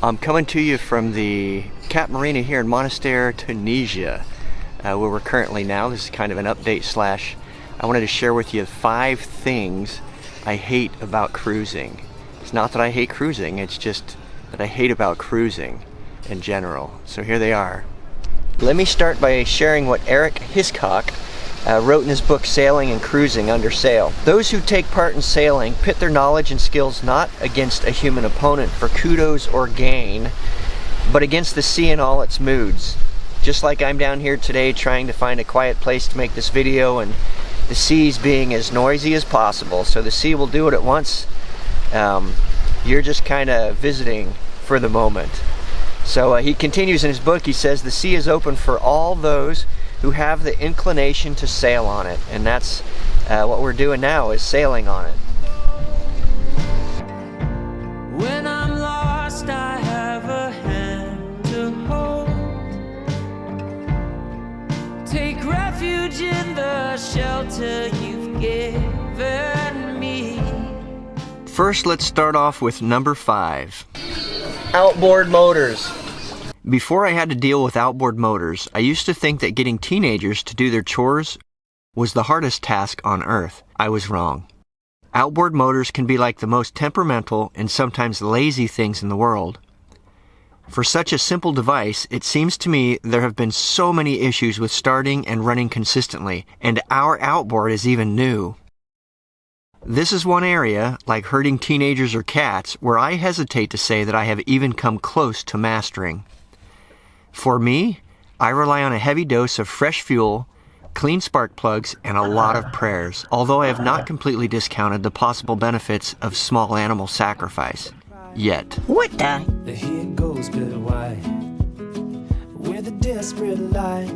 I'm coming to you from the Cap Marina here in Monastir, Tunisia, where we're currently now. This is kind of an update slash, I wanted to share with you 5 things I hate about cruising. It's not that I hate cruising, it's just that I hate about cruising in general. So here they are. Let me start by sharing what Eric Hiscock wrote in his book Sailing and Cruising Under Sail. Those who take part in sailing pit their knowledge and skills not against a human opponent for kudos or gain, but against the sea in all its moods. Just like I'm down here today trying to find a quiet place to make this video, and the sea's being as noisy as possible. So the sea will do it at once. You're just kind of visiting for the moment. So he continues in his book, he says, the sea is open for all those who have the inclination to sail on it. And that's what we're doing now, is sailing on it. When I'm lost, I have a hand to hold. Take refuge in the shelter you've given me. First, let's start off with number 5. Outboard Motors. Before I had to deal with outboard motors, I used to think that getting teenagers to do their chores was the hardest task on earth. I was wrong. Outboard motors can be like the most temperamental and sometimes lazy things in the world. For such a simple device, it seems to me there have been so many issues with starting and running consistently, and our outboard is even new. This is one area, like herding teenagers or cats, where I hesitate to say that I have even come close to mastering. For me, I rely on a heavy dose of fresh fuel, clean spark plugs, and a lot of prayers, although I have not completely discounted the possible benefits of small animal sacrifice. Yet. What the? Here goes Bitter White with a desperate light.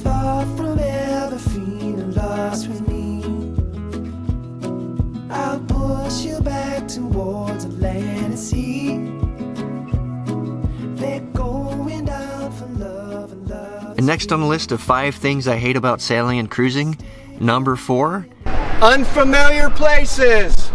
Far from ever feeling lost with me, I'll push you back towards the land and sea. They're going down for love and love. And next on the list of 5 things I hate about sailing and cruising, number 4, unfamiliar places.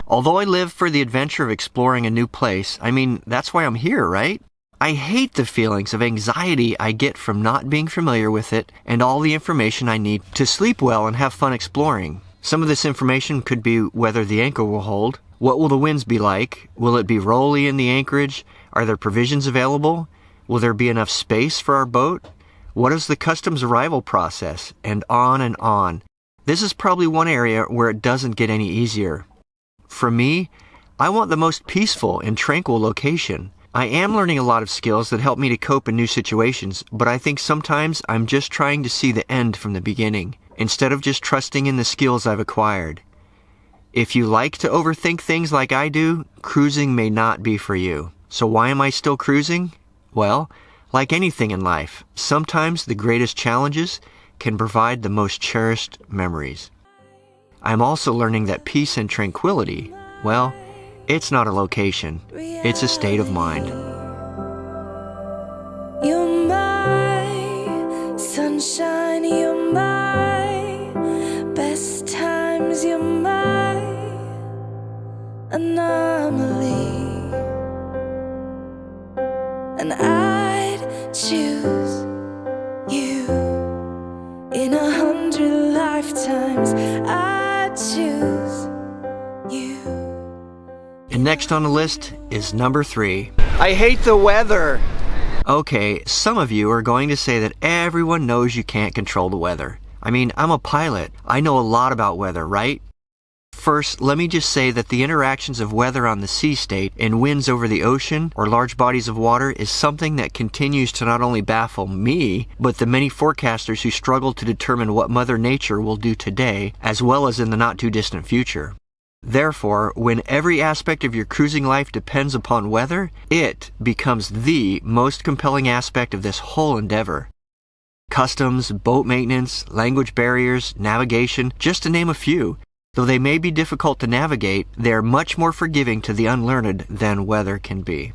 Although I live for the adventure of exploring a new place, I mean, that's why I'm here, right? I hate the feelings of anxiety I get from not being familiar with it and all the information I need to sleep well and have fun exploring. Some of this information could be whether the anchor will hold, what will the winds be like, will it be rolly in the anchorage, are there provisions available, will there be enough space for our boat, what is the customs arrival process, and on and on. This is probably one area where it doesn't get any easier. For me, I want the most peaceful and tranquil location. I am learning a lot of skills that help me to cope in new situations, but I think sometimes I'm just trying to see the end from the beginning, instead of just trusting in the skills I've acquired. If you like to overthink things like I do, cruising may not be for you. So why am I still cruising? Well, like anything in life, sometimes the greatest challenges can provide the most cherished memories. I'm also learning that peace and tranquility, well, it's not a location, it's a state of mind. You're my sunshine, you're my best times, you're my anomaly. And I'd choose you in 100 lifetimes. I'd choose you. And next on the list is number 3. I hate the weather. Okay, some of you are going to say that everyone knows you can't control the weather. I mean, I'm a pilot. I know a lot about weather, right? First, let me just say that the interactions of weather on the sea state and winds over the ocean or large bodies of water is something that continues to not only baffle me, but the many forecasters who struggle to determine what Mother Nature will do today, as well as in the not-too-distant future. Therefore, when every aspect of your cruising life depends upon weather, it becomes the most compelling aspect of this whole endeavor. Customs, boat maintenance, language barriers, navigation, just to name a few. Though they may be difficult to navigate, they are much more forgiving to the unlearned than weather can be.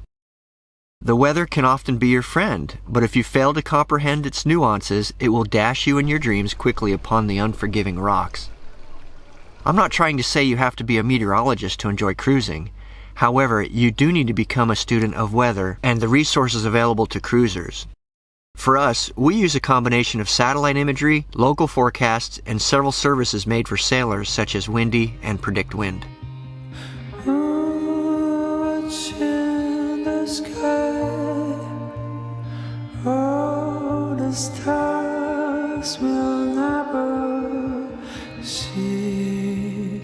The weather can often be your friend, but if you fail to comprehend its nuances, it will dash you and your dreams quickly upon the unforgiving rocks. I'm not trying to say you have to be a meteorologist to enjoy cruising. However, you do need to become a student of weather and the resources available to cruisers. For us, we use a combination of satellite imagery, local forecasts, and several services made for sailors such as Windy and Predict Wind. What's in the sky? Oh, the stars will never see,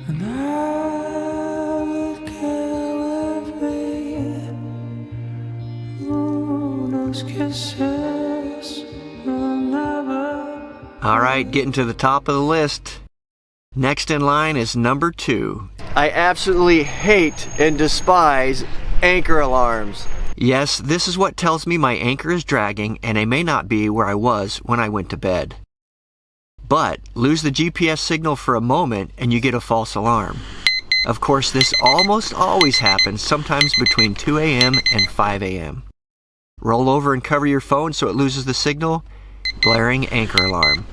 and I will go with me. Oh, those kisses will never. All right, getting to the top of the list. Next in line is number 2. I absolutely hate and despise anchor alarms. Yes, this is what tells me my anchor is dragging and I may not be where I was when I went to bed. But lose the GPS signal for a moment and you get a false alarm. Of course, this almost always happens sometimes between 2 a.m. and 5 a.m. Roll over and cover your phone so it loses the signal. Blaring anchor alarm.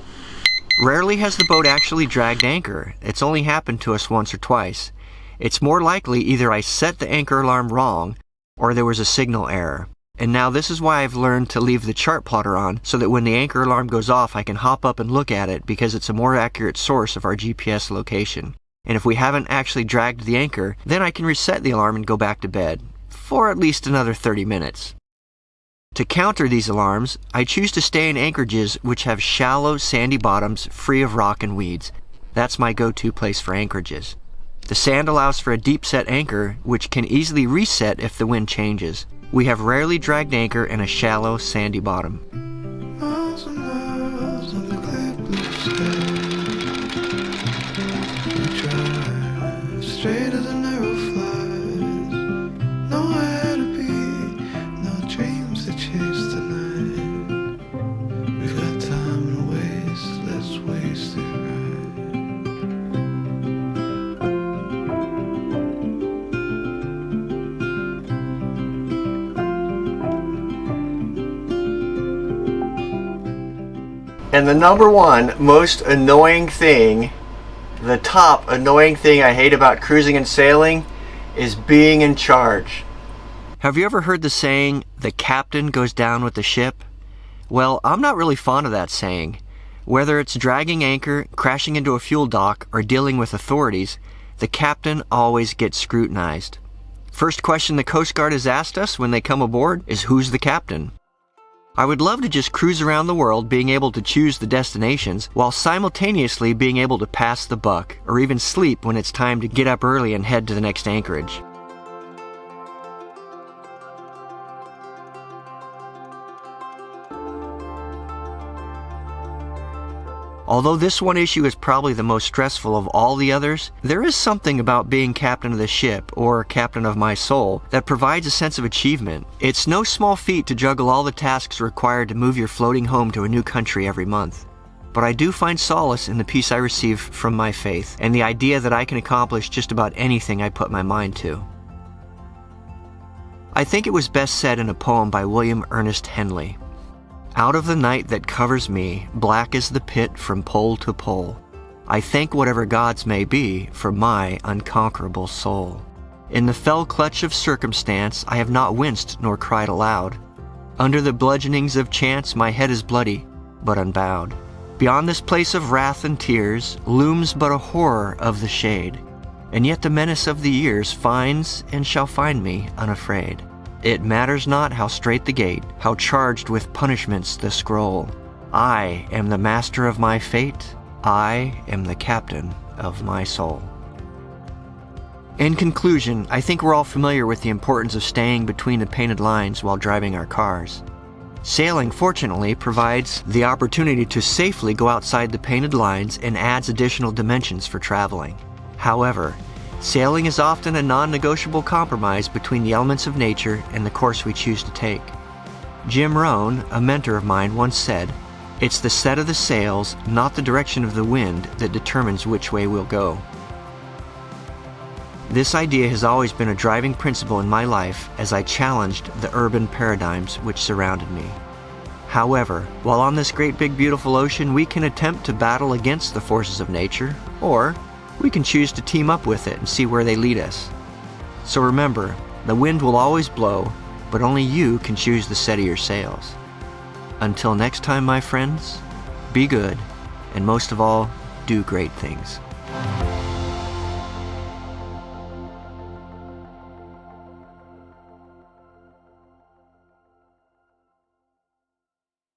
Rarely has the boat actually dragged anchor. It's only happened to us once or twice. It's more likely either I set the anchor alarm wrong or there was a signal error. And now this is why I've learned to leave the chart plotter on so that when the anchor alarm goes off I can hop up and look at it because it's a more accurate source of our GPS location. And if we haven't actually dragged the anchor, then I can reset the alarm and go back to bed for at least another 30 minutes. To counter these alarms, I choose to stay in anchorages which have shallow, sandy bottoms free of rock and weeds. That's my go-to place for anchorages. The sand allows for a deep-set anchor, which can easily reset if the wind changes. We have rarely dragged anchor in a shallow, sandy bottom. Miles and miles in the clear blue sky. We drive straight as a narrow flies. Nowhere to be, no dreams to chase tonight. We've got time to waste, let's waste it right. And the number one most annoying thing, the top annoying thing I hate about cruising and sailing is being in charge. Have you ever heard the saying, the captain goes down with the ship? Well, I'm not really fond of that saying. Whether it's dragging anchor, crashing into a fuel dock, or dealing with authorities, the captain always gets scrutinized. First question the Coast Guard has asked us when they come aboard is who's the captain? I would love to just cruise around the world being able to choose the destinations while simultaneously being able to pass the buck or even sleep when it's time to get up early and head to the next anchorage. Although this one issue is probably the most stressful of all the others, there is something about being captain of the ship, or captain of my soul, that provides a sense of achievement. It's no small feat to juggle all the tasks required to move your floating home to a new country every month. But I do find solace in the peace I receive from my faith, and the idea that I can accomplish just about anything I put my mind to. I think it was best said in a poem by William Ernest Henley. Out of the night that covers me, black is the pit from pole to pole. I thank whatever gods may be for my unconquerable soul. In the fell clutch of circumstance, I have not winced nor cried aloud. Under the bludgeonings of chance, my head is bloody, but unbowed. Beyond this place of wrath and tears, looms but a horror of the shade. And yet the menace of the years finds and shall find me unafraid. It matters not how strait the gate, how charged with punishments the scroll. I am the master of my fate. I am the captain of my soul. In conclusion, I think we're all familiar with the importance of staying between the painted lines while driving our cars. Sailing, fortunately, provides the opportunity to safely go outside the painted lines and adds additional dimensions for traveling. However, sailing is often a non-negotiable compromise between the elements of nature and the course we choose to take. Jim Rohn, a mentor of mine, once said, "It's the set of the sails, not the direction of the wind, that determines which way we'll go." This idea has always been a driving principle in my life as I challenged the urban paradigms which surrounded me. However, while on this great big beautiful ocean, we can attempt to battle against the forces of nature, or we can choose to team up with it and see where they lead us. So remember, the wind will always blow, but only you can choose the set of your sails. Until next time, my friends, be good, and most of all, do great things.